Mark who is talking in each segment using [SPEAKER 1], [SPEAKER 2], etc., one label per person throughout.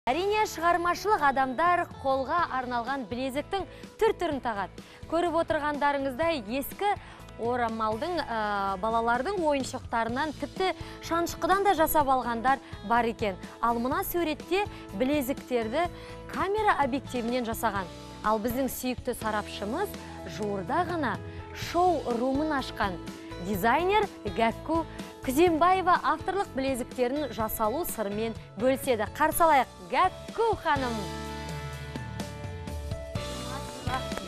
[SPEAKER 1] Әрине, шығармашылық адамдар қолға арналған білезіктің түр-түрін тағады. Көріп отырғандарыңыздай ескі орамалдың балалардың ойыншықтарынан тіпті шанышқыдан да жасап алғандар бар екен. Ал мына суретте білезіктерді камера объективінен жасаған. Ал біздің сүйікті сарапшымыз жуырда ғана шоу-румын ашқан дизайнер Гәкку Күзембаева авторлық білезіктерін жасалу сырымен бөліседі. Қарсы алайық, Гәкку ханым.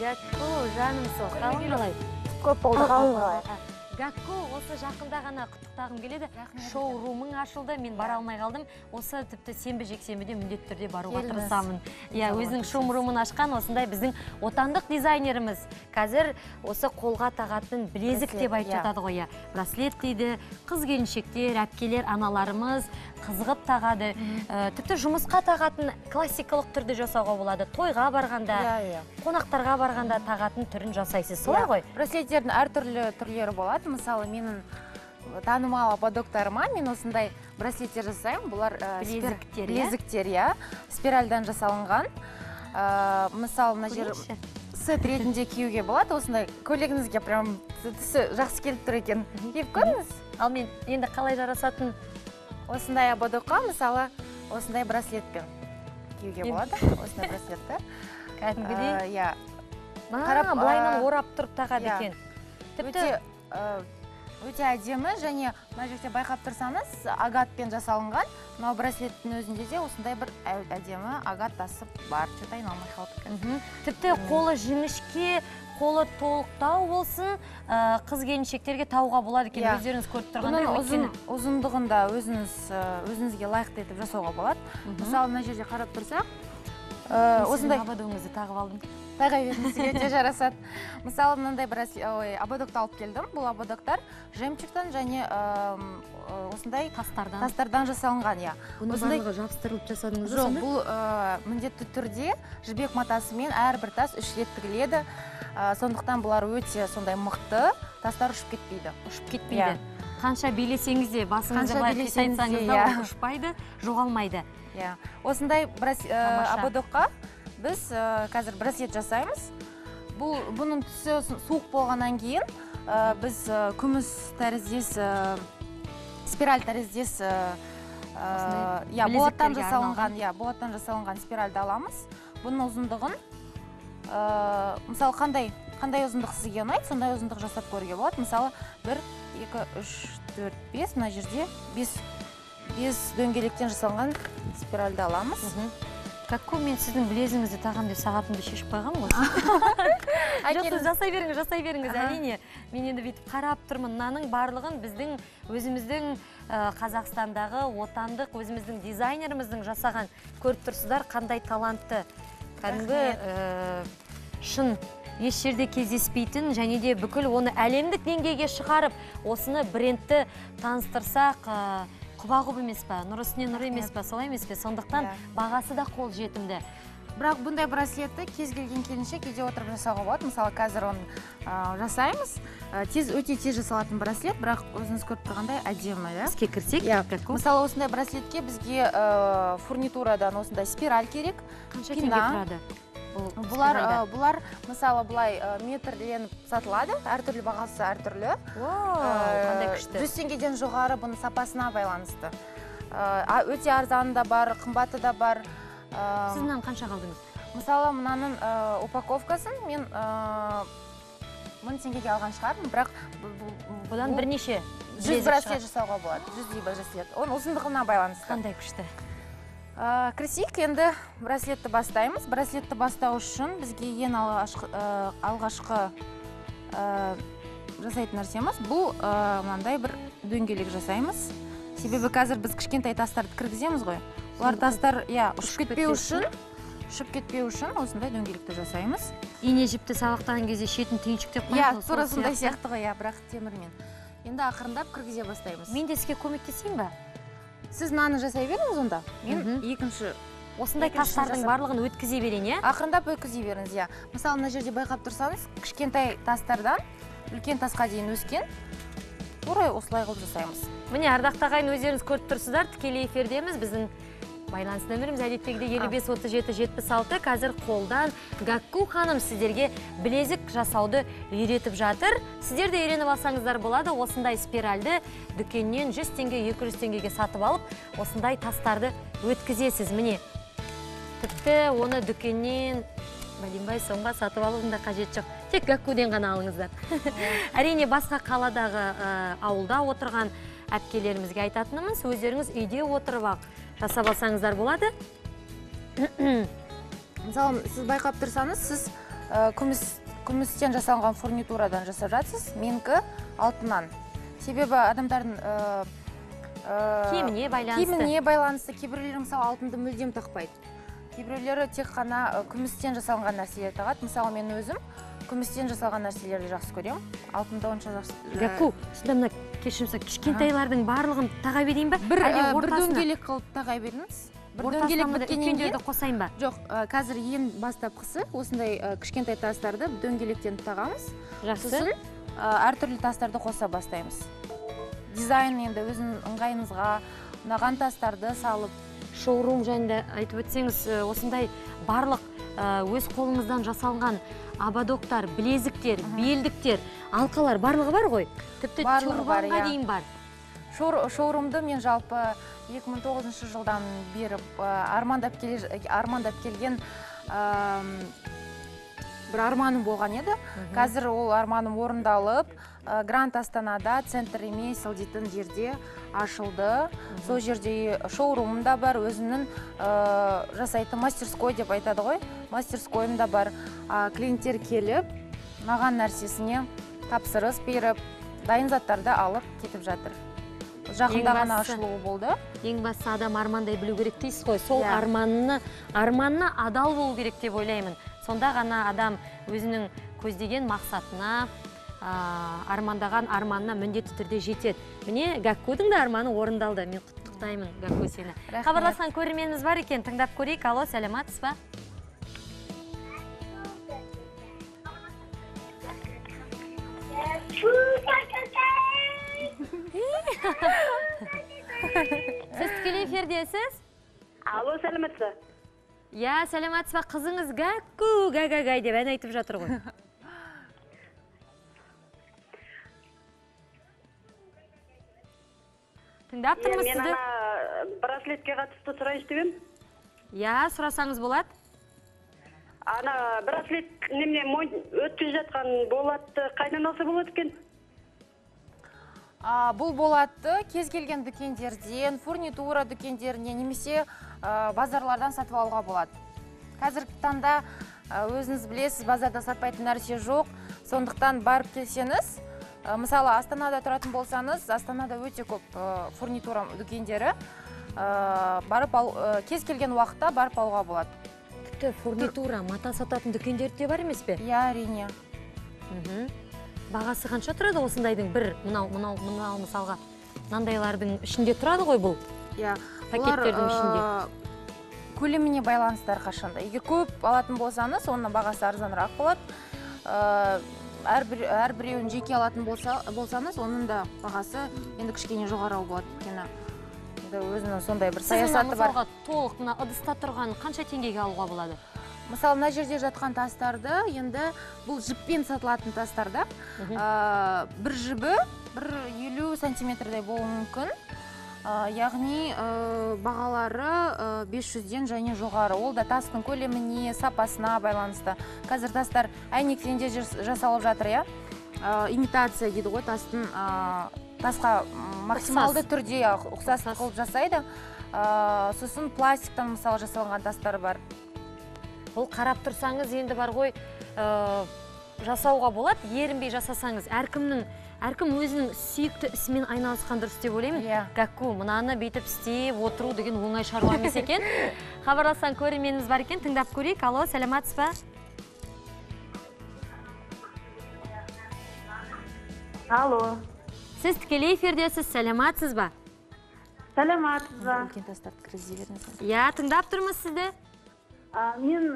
[SPEAKER 1] Гәкку жаным сол, қалың қалай?
[SPEAKER 2] Көп болды, қалың қалай?
[SPEAKER 1] Гәкку, осы жақында ғана құттықтағым келеді. Шоу-румың ашылды, мен бара алмай қалдым. Осы тіпті сенбі-жексенбіде міндетті түрде баруға тырысамын. Өзінің шоу-румын ашқан осындай біздің отандық дизайнеріміз. Қазір осы қолға тағатын білезік деп айтып жатады ғой. Браслет дейді, қыз-келіншектер, әпкелер, аналарымыз қызығып тағады. Тіпті жұмысқа тағатын классикалық түрде жасауға болады. Тойға барғанда, қонақтарға барғанда тағатын түрін жасайсыз, солай ғой?
[SPEAKER 2] Браслеттердің әртүрлі түрлері болады. Мысалы, менің танымал ободоктарыма мен осындай браслеттер жасаймын. Бұлар білезіктер, спиральдан жасалынған. Мысалы, мына жер сет ретінде киюге болады. Осындай көйлегіңізге прям түсі жақсы келіп тұр екен. Киіп көріңіз.
[SPEAKER 1] Ал мен енді қалай жарасатын?
[SPEAKER 2] Осындай ободокқа, мысалы, осындай браслетпен киюге болады. Осындай браслетті.
[SPEAKER 1] Кәдімгідей? Былайынан орап тұрып тағады екен.
[SPEAKER 2] Тіпті өте әдемі, және мына жерде байқап тұрсаңыз, агатпен жасалынған. Мынау браслеттің өзінде де осындай бір әдемі агат тасып бар. Что-то айналмай қалды.
[SPEAKER 1] Тіпті қолы жіңішке, қолы толықтау болсын, қыз-келіншектерге тауға болады екен. Өздеріңіз көріп тұрғандай.
[SPEAKER 2] Бұның ұзындығында өзіңізге лайықты етіп жасауға болады. Мысалы, мына жерде қарап тұрсақ,
[SPEAKER 1] осындай ободогыңызды тағып алдым.
[SPEAKER 2] Тайға беріңізге өте жарасады. Мысалы, мынандай ободокты алып келдім. Бұл ободоктар жемчугтан және осындай тастардан жасалынған.
[SPEAKER 1] Бұны барлығы жабыстырылып жасадыңыз?
[SPEAKER 2] Жоқ, бұл міндетті түрде жібек матасымен әрбір тас 3 рет тігіледі. Сондықтан бұлар өте сондай мықты, тастар ұшып кетпейді.
[SPEAKER 1] Ұшып кетпейді. Қанша билесеңіз де, басыңызды былай қисайтсаңыз да ұшпайды, жоғалмайды.
[SPEAKER 2] Осындай ободокқа біз қазір браслет жасаймыз. Бұның түсі суық болғаннан кейін біз күміс тәріздес, спираль тәріздес болаттан жасалынған спиральді аламыз. Бұның ұзындығын, мысалы, қандай ұзындық сізге ұнайды, сондай ұзындық жасап көруге болады. Мысалы, 1, 2, 3, 4, 5, мына жерде 5 дөңгелектен жасалған спиральді аламыз.
[SPEAKER 1] Гәкку, мен сіздің білезіңізді тағам деп сағатымды шешіп қойған ғой. Жоқсыз, жасай беріңіз, әрине. Мен енді бүйтіп қарап тұрмын. Мынаның барлығын біздің өзіміздің Қазақстандағы отандық өзіміздің дизайнеріміздің жасаған. Көріп тұрсыздар, қандай талантты. Кәдімгі шын еш жерде кездеспейтін, және де бүкіл оны әлемдік деңгейге шығарып, осыны брендті таныстырсақ, құба-құб емес па, нұр үстіне нұр емес па, солай емес пе? Сондықтан бағасы да қол жетімді.
[SPEAKER 2] Бірақ бұндай браслетті кез келген келіншек үйде отырып жасауға болады. Мысалы, қазір оны жасаймыз. Өте тез жасалатын браслет, бірақ өзіңіз көріп тұрғандай әдемі.
[SPEAKER 1] Іске кірсек?
[SPEAKER 2] Мысалы, осындай браслетке бізге фурнитурадан осындай спираль керек.
[SPEAKER 1] Қанша теңге тұрады?
[SPEAKER 2] Бұлар, мысалы, бұлай метрленіп сатылады, әртүрлі бағасы әртүрлі.
[SPEAKER 1] Қандай күшті.
[SPEAKER 2] 100 теңгеден жоғары бұның сапасына байланысты. Өте арзаны да бар, қымбаты да бар.
[SPEAKER 1] Сіз мынаны қанша қалдыңыз?
[SPEAKER 2] Мысалы, мынаның упаковкасын мен 1000 теңгеге алған шығармын, бірақ
[SPEAKER 1] бұдан бірнеше
[SPEAKER 2] 100 браслет жасауға болады. 100 браслет. Оның ұзындығына байланысты.
[SPEAKER 1] Қандай күшті.
[SPEAKER 2] Кірсек, енді браслетті бастаймыз. Браслетті бастау үшін бізге ең алғашқы жасайтын нәрсеміз. Бұл мынандай бір дөңгелек жасаймыз. Себебі қазір біз кішкентай тастарды кіргіземіз ғой. Олар тастар ұшып кетпеу үшін осындай дөңгелекті жасаймыз.
[SPEAKER 1] Ине жіпті сабақтаған кезде шетін түйіншіктеп қоймыз.
[SPEAKER 2] Тура сондай сияқты ғой, бірақ темірмен. Енді ақырындап кіргізе бастаймыз.
[SPEAKER 1] Мен де сізге көмектесейін ба?
[SPEAKER 2] Сіз мынаны жасай беріңіз онда. Мен екінші.
[SPEAKER 1] Осындай тастардың барлығын өткізе берейін,
[SPEAKER 2] Ақырындап өткізе беріңіз, Мысалы, мына жерде байқап тұрсаңыз, кішкентай тастардан үлкен тасқа дейін өскен. Тура осылай қылып жасаймыз.
[SPEAKER 1] Міне, ардақты ағайын, өздеріңіз көріп тұрсыздар, тікелей эфирдеміз. Біздің Байланыс нөміріміз әдеттегіде 55-37-76. Қазір қолдан Гакку ханым сіздерге білезік жасауды үйретіп жатыр. Сіздер де үйреніп алсаңыздар болады. Осындай спиральді дүкеннен 100 теңге, 200 теңгеге сатып алып, осындай тастарды өткізесіз. Міне, тіпті оны дүкеннен бәленбай соңға сатып алудың да қажет жоқ. Тек Гаккуден ғана алыңыздар. Әрине басқа қаладағы ауылда отырған әпкелерімізге айтатынымыз, өздеріңіз үйде отырып ақ жасап алсаңыздар болады.
[SPEAKER 2] Мысалы, сіз байқап тұрсаңыз, сіз күмістен жасалған фурнитурадан жасап жатсыз, менікі алтыннан. Себебі адамдардың
[SPEAKER 1] киіміне
[SPEAKER 2] байланысты, кейбіреулер мысалы алтынды мүлдем тақпайды. Кейбіреулері тек қана күмістен жасалған нәрселер тағады. Мысалы, мен өзім күмістен жасалған нәрселерді жақсы көремін. Алтынды онша жақсы.
[SPEAKER 1] Гакку, сізді мына кешірімсіз, кішкентайлардың барлығын таға берейін ба?
[SPEAKER 2] Бір дөңгелек қылып таға беріңіз. Бір дөңгелек біткеннен кейін
[SPEAKER 1] қосайын ба?
[SPEAKER 2] Жоқ, қазір ең бастапқысы осындай кішкентай тастарды дөңгелектен тағамыз. Сосын әртүрлі тастарды қоса бастаймыз. Дизайн енді өзінің ыңғайыңызға ұнаған тастарды салып.
[SPEAKER 1] Шоурум жайында айтып өтсеңіз, осындай барлық өз қолыңыздан жасалған абадоктар, білезіктер, белдіктер, алқалар барлығы бар ғой? Тіпті чурбанға дейін бар.
[SPEAKER 2] Шоурумды мен жалпы 2009 жылдан беріп армандап келген бір арманым болған еді. Қазір ол арманым орындалып, Гранд Астанада, центр Емесел дейтін жерде ашылды. Сол жерде шоурумым да бар, өзімнің жасайтын мастерской деп айтады ғой. Мастерскойым да бар. Клиенттер келіп, маған нәрсесіне тапсырыс беріп, дайын заттарды алып кетіп жатыр. Жақында ғана ашылуы болды.
[SPEAKER 1] Ең басты адам армандай білу керек дейсіз ғой. Сол арманына адал болу керек деп ойлаймын. Сонда ғана адам өзінің көздеген мақсатына, армандаған арманына міндетті түрде жетеді. Міне, Гаккудың да арманы орындалды. Мен құттықтаймын, Гакку, сені. Хабарласқан көрерменіміз бар екен, тыңдап көрейік. Алло, сәлематсыз ба? Сіз тікелей эфирдесіз?
[SPEAKER 3] Алло, сәлематсыз ба?
[SPEAKER 1] Я, сәлематсыз ба, қызыңыз Гакку, гай деп ән айтып жатыр ғой. Тыңдап тұрмыз сізді?
[SPEAKER 3] Мен ана браслетке қатысты сұрайыншы деп едім.
[SPEAKER 1] Я, сұрасаңыз болады.
[SPEAKER 3] Ана браслет немен өтіп жатқан болатты қайдан алса болады екен?
[SPEAKER 2] Бұл болатты кез келген дүкендерден, фурнитура дүкендерінен, немесе базарлардан сатып алуға болады. Қазіргі таңда өзіңіз білесіз, базарда сатпайтын нәрсе жоқ. Сондықтан барып келсеңіз, мысалы Астанада тұратын болсаңыз, Астанада өте көп фурнитура дүкендері, кез келген уақытта барып алуға болады.
[SPEAKER 1] Тіпті фурнитура, мата сататын дүкендерде бар емес пе?
[SPEAKER 2] Иә, әрине.
[SPEAKER 1] Бағасы қанша тұрады осындайдың бір, мынау мысалға, мынандайлардың ішінде тұрады ғой бұл? Пакеттердің ішінде.
[SPEAKER 2] Көлеміне байланысты әрқашанда. Егер көп алатын болсаңыз, оның бағасы арзанырақ болады. Әрбіреуін жеке алатын болсаңыз, оның да бағасы енді кішкене жоғары болады. Өзінің сондай бір саясаты бар.
[SPEAKER 1] Сіз мысалға толық мына ыдыста тұрған қанша теңгеге алуға болады?
[SPEAKER 2] Мысалы, мына жерде жатқан тастарды, енді бұл жіппен сатылатын тастарда, бір жібі 50 сантиметрдей болуы мүмкін. Яғни бағалары 500-ден және жоғары. Ол да тастың көлеміне, сапасына байланысты. Қазір тастар әйнектен де жасалып жатыр, я? Имитация дейді ғой, тасқа максималды түрде ұқсас қылып жасайды. Сосын пластиктан мысалы жасалған тастар бар.
[SPEAKER 1] Ол қарап тұрсаңыз енді бар ғой, жасауға болады, ерінбей жасасаңыз, әркім өзінің сүйікті ісімен айналысқан дұрыс деп ойлаймын. Гакку, мынаны бейтіп істеп отыру деген оңай шаруа емес екен. Хабарласқан көрерменіміз бар екен, тыңдап көрейік. Алло, сәлематсыз ба?
[SPEAKER 3] Алло.
[SPEAKER 1] Сіз тікелей эфирдесіз, сәлематсыз ба?
[SPEAKER 3] Сәлематсыз ба?
[SPEAKER 1] Я, тыңдап тұрмыз сізді?
[SPEAKER 3] Мен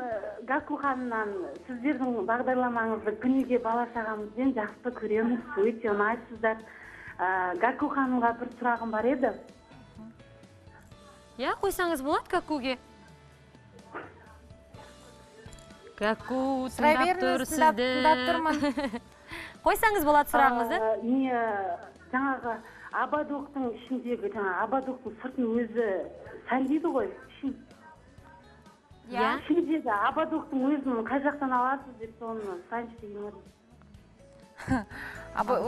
[SPEAKER 3] Гакку ханымнан сіздердің бағдарламаңызды күніге бала шағамызбен жақсы көреміз, өте ұнайсыздар. Гакку ханымға бір сұрағым бар еді.
[SPEAKER 1] Я қойсаңыз болады какуге. Каку, тыңдап тұр сізді. Қойсаңыз болады сұрағыңызды.
[SPEAKER 3] Не жаңағы абадоқтың ішіндегі, абадоқтың сыртын өзі сәндейді ғой. Ішіндегі абадоқтың өзін қай жақтан аласыз деп соны сәнші деген.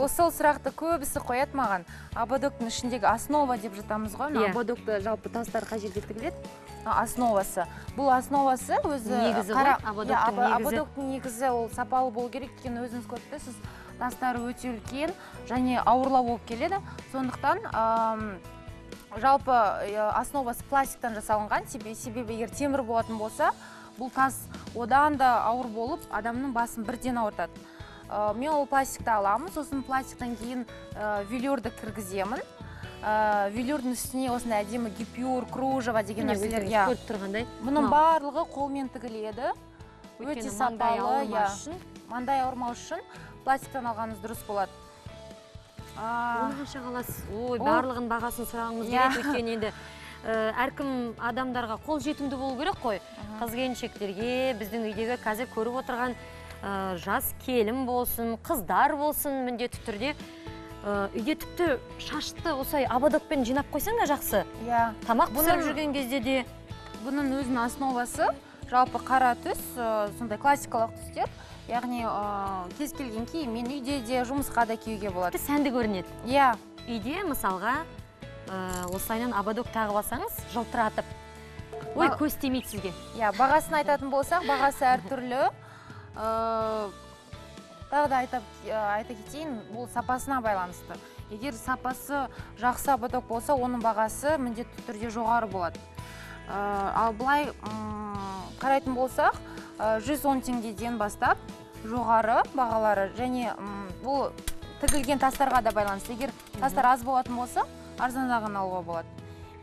[SPEAKER 2] Сол сұрақты көбісі қояды маған. Абадоктың ішіндегі основа деп жатамыз ғой. Абадокты жалпы тастар қай жерде тігіледі? Основасы. Бұл основасы өзі
[SPEAKER 1] негізі ғой.
[SPEAKER 2] Абадоктың негізі ол сапалы болу керек. Өйткені өзіңіз көріп тұрсыз, тастары өте үлкен және ауырлау болып келеді. Сондықтан жалпы основасы пластиктан жасалынған. Себебі егер темір болатын болса, бұл тас одан да ауыр болып, адамның басын бірден ауыртады. Мен ол пластикті аламын, сосын пластиктан кейін велюрді кіргіземін. Велюрдің үстіне осындай әдемі гипюр, кружево деген нәрселер. Бұның барлығы қолмен тігіледі. Өте сапалы. Маңдай ауырмау үшін пластиктан алғаныңыз дұрыс болады.
[SPEAKER 1] Оны қанша қаласыз? Ой, барлығын бағасын сұрағымыз керек, өйткені енді әркім адамдарға қол жетімді болу керек қой. Қыз-келіншектерге, біздің үйдегі қазір көріп отырған жас келін болсын, қыздар болсын, міндетті түрде үйде тіпті шашты осай абадокпен жинап қойсаң да жақсы. Тамақ пісіріп жүрген кезде де.
[SPEAKER 2] Бұның өзінің основасы жалпы қара түс, сондай классикалық түстер. Яғни кез келген киіммен үйде де, жұмысқа да киюге болады.
[SPEAKER 1] Сәнді көрінеді. Үйде мысалға осылайынан абадок тағып алсаңыз, жылтыратып. Ой, көз тимейді сізге.
[SPEAKER 2] Бағасын айтатын болсақ, бағасы әртүрлі. Тағы да айта кетейін, бұл сапасына байланысты. Егер сапасы жақсы абадок болса, оның бағасы міндетті түрде жоғары болады. Ал бұлай қарайтын болсақ, 110 теңгеден бастап жоғары бағалары, және бұл тігілген тастарға да байланысты. Егер тастар аз болатын болса, арзандағын алуға болады.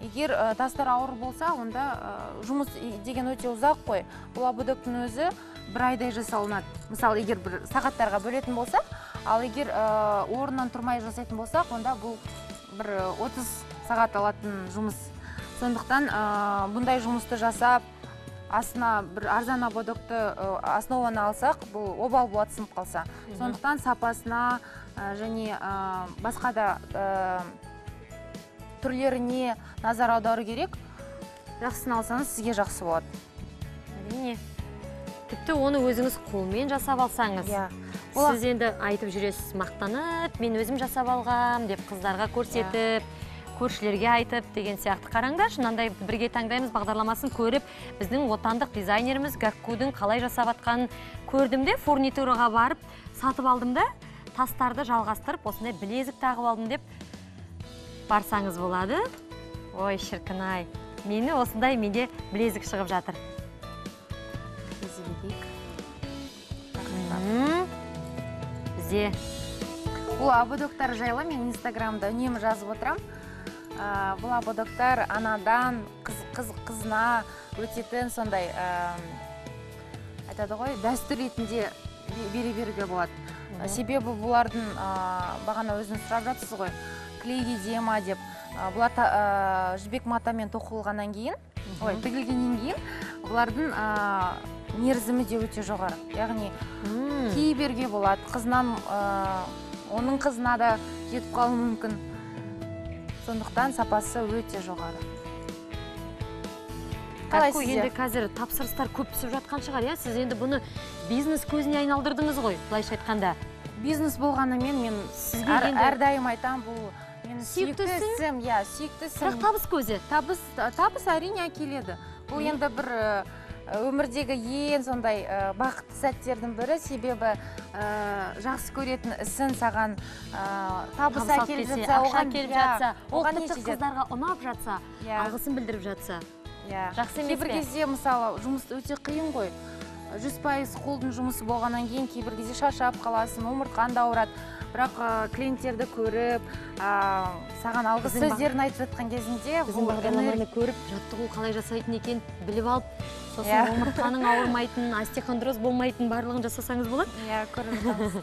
[SPEAKER 2] Егер тастар ауыр болса, онда жұмыс деген өте ұзақ қой. Бұл абадоктың өзі бір айдай жасалынады. Мысалы, егер бір сағаттарға бөлетін болсақ, ал егер орнынан тұрмай жасайтын болсақ, онда бұл бір 30 сағат алатын жұмыс. Сондықтан бұндай жұмысты жасап, астына бір арзан абадокты основаны алсақ, бұл обал болады сынып қалса. Сондықтан сапасына және басқа да түрлеріне назар аудару керек. Жақсысын алсаңыз, сізге жақсы болады.
[SPEAKER 1] Әрине. Тіпті оны өзіңіз қолмен жасап алсаңыз. Сіз енді айтып жүресіз, мақтанып, мен өзім жасап алғам деп қыздарға көрсетіп, көршілерге айтып деген сияқты. Қараңдаршы, мынандай бірге таңдаймыз бағдарламасын көріп, біздің отандық дизайнеріміз Гаккудың қалай жасап атқанын көрдім де, фурнитураға барып, сатып алдым да, тастарды жалғастырып, осындай білезік тағып алдым деп барсаңыз болады. Ой, шіркін-ай. Мені осындай менде білезік шығып жатыр. Бізде
[SPEAKER 2] бұл абадоктар жайлы мен инстаграмда үнемі жазып отырам. Бұл абадоктар анадан қызына өтетін сондай айтады ғой, дәстүр ретінде бере беруге болады. Себебі бұлардың бағана өзіңіз сұрап жатсыз ғой, клейге дие ма деп. Бұлар жібек матамен тоқылғаннан кейін, тігілгеннен кейін, бұлардың мерзімі де өте жоғары. Яғни кие беруге болады. Қызынан, оның қызына да жетіп қалуы мүмкін. Сондықтан сапасы өте жоғары.
[SPEAKER 1] Гакку енді қазір тапсырыстар көп түсіп жатқан шығар, иә? Сіз енді бұны бизнес көзіне айналдырдыңыз ғой, былайша айтқанда.
[SPEAKER 2] Бизнес болғанымен мен әрдайым айтам, бұл менің сүйікті ісім.
[SPEAKER 1] Бірақ табыс көзі?
[SPEAKER 2] Табыс әрине келеді. Бұл енді бір өмірдегі ең сондай бақытты сәттердің бірі, себебі жақсы көретін ісін саған табыс әкеліп жатса,
[SPEAKER 1] ақша келіп жатса, ол тіпті қыздарға ұнап жатса, алғысын білдіріп жатса. Жақсы емес пе?
[SPEAKER 2] Кейбір кезде, мысалы, жұмыс өте қиын ғой. 100% қолдың жұмысы болғаннан кейін кейбір кезде шаршап қаласың, омыртқан да ауырады. Бірақ клиенттерді көріп, саған алғыс сөздерін айтып жатқан кезінде
[SPEAKER 1] біздің бағдарламаны көріп, жаттығу қалай жасайтын екен біліп алып, сосын омыртқаның ауырмайтын, остеохондроз болмайтын барлығын жасасаңыз болады?
[SPEAKER 2] Көріп жатамыз.